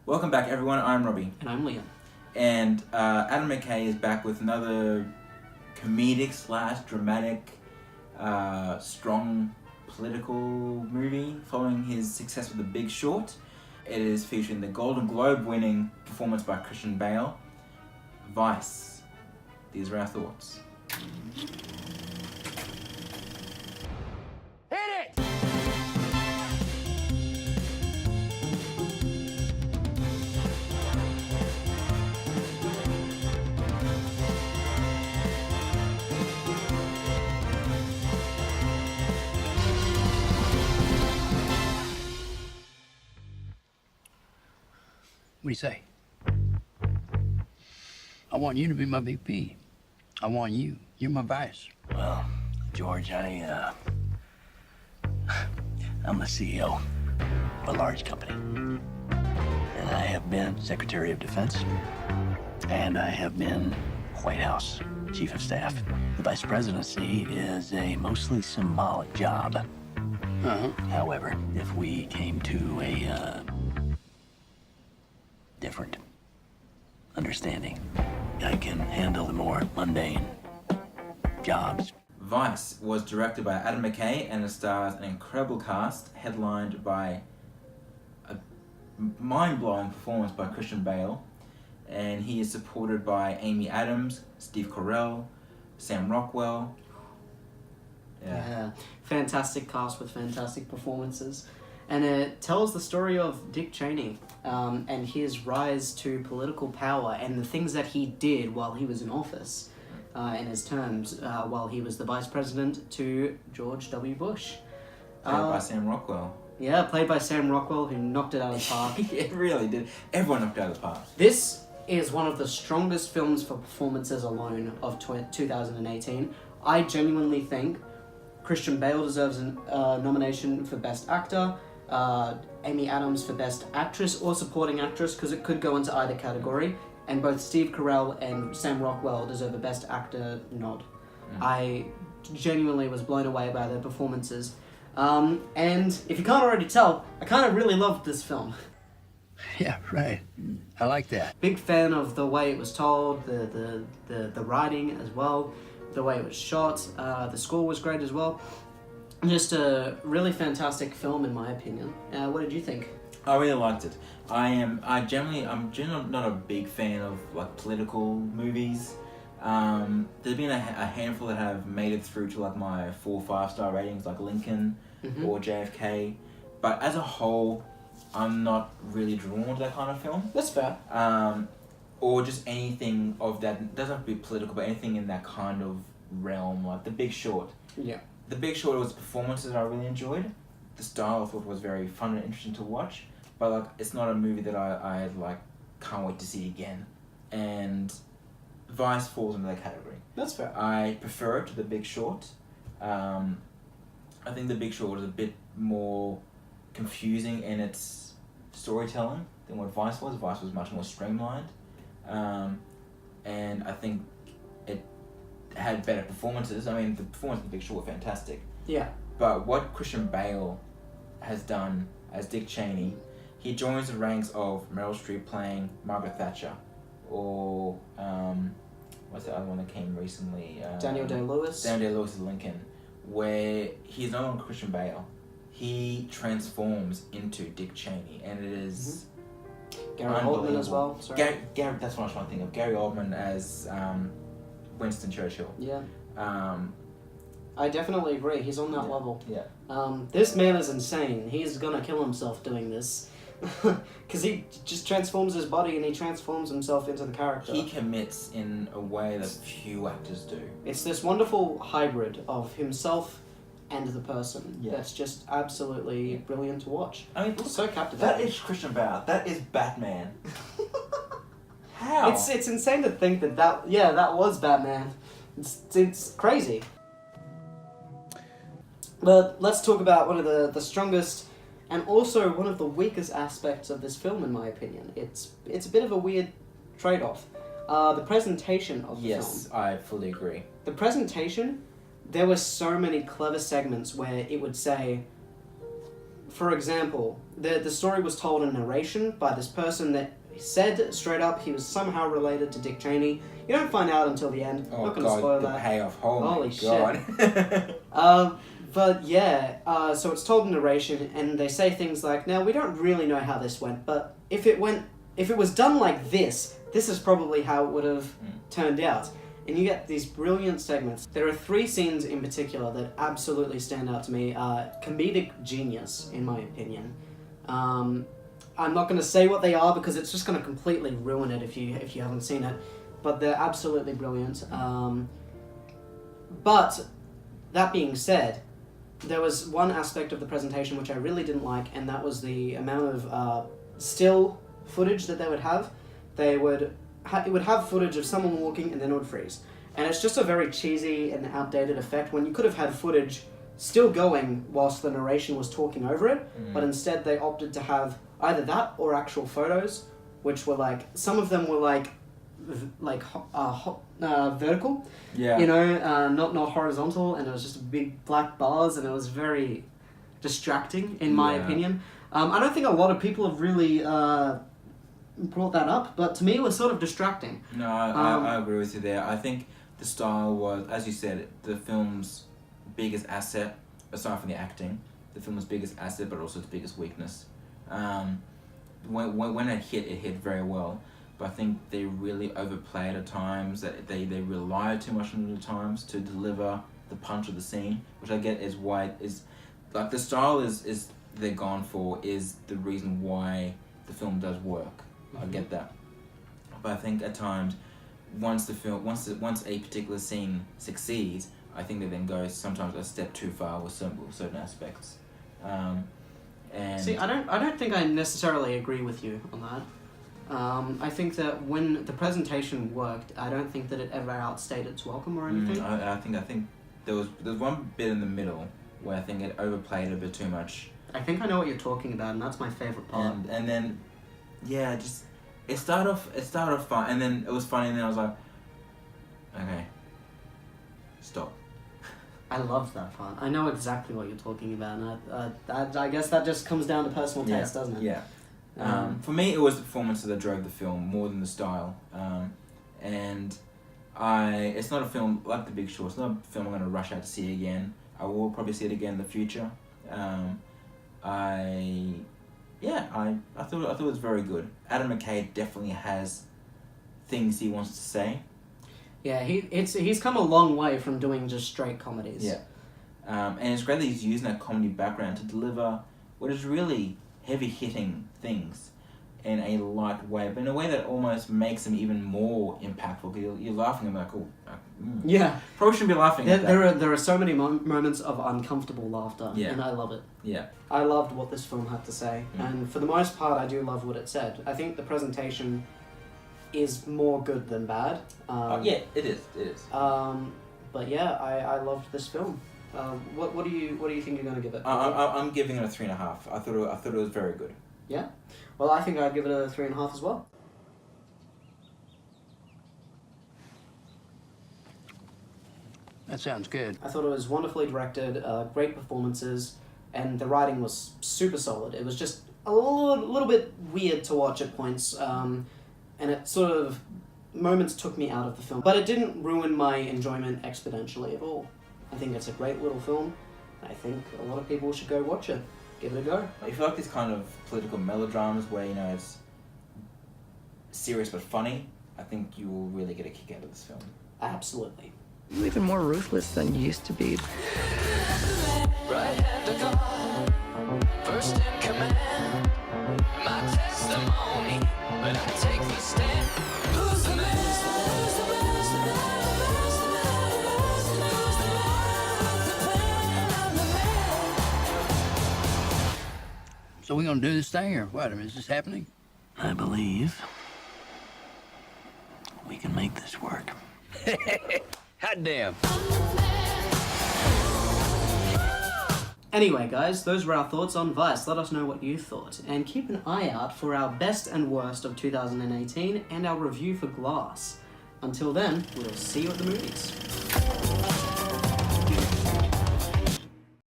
Welcome back, everyone. I'm Robbie. And I'm Liam. And Adam McKay is back with another comedic / dramatic, strong political movie following his success with The Big Short. It is featuring the Golden Globe winning performance by Christian Bale. Vice. These are our thoughts. What do you say? I want you to be my VP. I want you. You're my vice. Well, George, I'm the CEO of a large company. And I have been Secretary of Defense. And I have been White House Chief of Staff. The Vice Presidency is a mostly symbolic job. However, if we came to a different understanding, I can handle the more mundane jobs. Vice was directed by Adam McKay and it stars an incredible cast headlined by a mind-blowing performance by Christian Bale, and he is supported by Amy Adams, Steve Carell, Sam Rockwell. Yeah. Fantastic cast with fantastic performances. And it tells the story of Dick Cheney and his rise to political power and the things that he did while he was in office in his terms while he was the vice president to George W. Bush. Played by Sam Rockwell. Yeah, played by Sam Rockwell, who knocked it out of the park. It really did. Everyone knocked it out of the park. This is one of the strongest films for performances alone of 2018. I genuinely think Christian Bale deserves a nomination for Best Actor, Amy Adams for Best Actress or Supporting Actress, because it could go into either category, and both Steve Carell and Sam Rockwell deserve a Best Actor nod. I genuinely was blown away by their performances. And if you can't already tell, I kind of really loved this film. Yeah, right. I like that. Big fan of the way it was told, the writing as well, the way it was shot, the score was great as well. Just a really fantastic film in my opinion. What did you think? I really liked it. I'm generally not a big fan of like political movies. There's been a handful that have made it through to like my 4 5-star ratings, like Lincoln or JFK. But as a whole, I'm not really drawn to that kind of film. That's fair. Or just anything of that. It doesn't have to be political, but anything in that kind of realm, like The Big Short. Yeah. The Big Short was performances that I really enjoyed. The style I thought was very fun and interesting to watch, but like it's not a movie that I like can't wait to see again. And Vice falls into that category. That's fair. I prefer it to The Big Short. I think The Big Short is a bit more confusing in its storytelling than what Vice was. Vice was much more streamlined, and I think it had better performances. I mean, the performance of The Big Short were fantastic. Yeah. But what Christian Bale has done as Dick Cheney, he joins the ranks of Meryl Streep playing Margaret Thatcher, or what's the other one that came recently? Daniel Day-Lewis. Daniel Day-Lewis is Lincoln, where he's no longer Christian Bale. He transforms into Dick Cheney, and it is Gary Oldman as well. Sorry. Gary, that's what I was trying to think of. Gary Oldman as Winston Churchill. Yeah. I definitely agree. He's on that level. Yeah. This man is insane. He's gonna kill himself doing this. Because he just transforms his body and he transforms himself into the character. He commits in a way that few actors do. It's this wonderful hybrid of himself and the person. Yeah. That's just absolutely brilliant to watch. I mean, look, so captivating. that is Christian Bale. That is Batman. How? It's insane to think that was Batman. It's crazy. But let's talk about one of the strongest and also one of the weakest aspects of this film, in my opinion. It's a bit of a weird trade-off. The presentation of the film. Yes, I fully agree. The presentation, there were so many clever segments where it would say, for example, the story was told in narration by this person that said straight up he was somehow related to Dick Cheney. You don't find out until the end. Oh, Not going to spoil the that. payoff. Oh, Holy my God. But yeah, so it's told in narration, and they say things like, "Now we don't really know how this went, but if it was done like this is probably how it would have turned out." And you get these brilliant segments. There are 3 scenes in particular that absolutely stand out to me. Comedic genius, in my opinion. I'm not going to say what they are because it's just going to completely ruin it if you haven't seen it. But they're absolutely brilliant. But that being said, there was one aspect of the presentation which I really didn't like, and that was the amount of still footage that they would have. It would have footage of someone walking and then it would freeze. And it's just a very cheesy and outdated effect when you could have had footage still going whilst the narration was talking over it, but instead they opted to have either that or actual photos, which were like, some of them were like vertical, Yeah. you know, not horizontal, and it was just big black bars, and it was very distracting in my opinion. I don't think a lot of people have really brought that up, but to me it was sort of distracting. No, I agree with you there. I think the style was, as you said, the film's biggest asset, aside from the acting, the film's biggest asset, but also its biggest weakness. When it hit very well. But I think they really overplayed at times, that they relied too much on it at times to deliver the punch of the scene, which I get is why is like the style is they're gone for is the reason why the film does work. I get that. But I think at times once a particular scene succeeds, I think they then go sometimes a step too far with certain aspects. And See, I don't think I necessarily agree with you on that. I think that when the presentation worked, I don't think that it ever outstayed its welcome or anything. I think there was one bit in the middle where I think it overplayed a bit too much. I think I know what you're talking about, and that's my favorite part. And then, yeah, just it started off fun, and then it was funny, and then I was like, okay, stop. I love that part. I know exactly what you're talking about, and I guess that just comes down to personal taste, doesn't it? Yeah. For me, it was the performance that drove the film more than the style. And it's not a film like The Big Short. It's not a film I'm going to rush out to see again. I will probably see it again in the future. I thought it was very good. Adam McKay definitely has things he wants to say. Yeah, he's come a long way from doing just straight comedies. Yeah. And it's great that he's using that comedy background to deliver what is really heavy-hitting things in a light way, but in a way that almost makes them even more impactful. Because you're laughing and like, oh, yeah, probably shouldn't be laughing. At that. There are so many moments of uncomfortable laughter, and I love it. Yeah, I loved what this film had to say, and for the most part, I do love what it said. I think the presentation is more good than bad. Yeah, it is. But yeah, I loved this film. What do you think you're going to give it? I'm giving it a 3.5. I thought it was very good. Yeah, well, I think I'd give it a 3.5 as well. That sounds good. I thought it was wonderfully directed, great performances, and the writing was super solid. It was just a little bit weird to watch at points, and it sort of moments took me out of the film, but it didn't ruin my enjoyment exponentially at all. I think it's a great little film. I think a lot of people should go watch it. Give it a go. If you like these kind of political melodramas where, it's serious but funny, I think you will really get a kick out of this film. Absolutely. You're even more ruthless than you used to be. Right at the call, first in command, my testimony, but I take the stand. Who's the man? Who's the man? Who's the man? Who's the man? Who's the man? Who's the man? The plan, I'm the man. So we gonna do this thing, or what? I mean, is this happening? I believe we can make this work. Hot damn. Anyway, guys, those were our thoughts on Vice. Let us know what you thought. And keep an eye out for our best and worst of 2018 and our review for Glass. Until then, we'll see you at the movies.